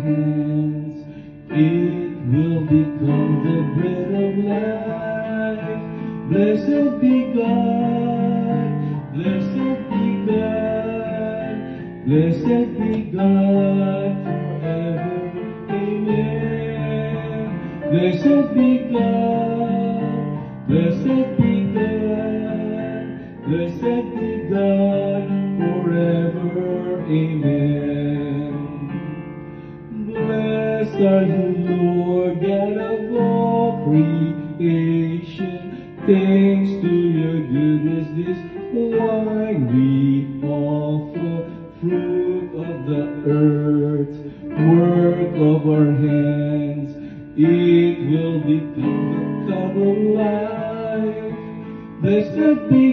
hands, it will become the bread of life. Blessed be God, blessed be God, blessed be God forever. Amen. Blessed be God, blessed be God, blessed be God forever. Amen. Blessed are you, Lord, God of all creation. Thanks to your goodness, this wine we offer, fruit of the earth, work of our hands. It will become the cup of life. Blessed be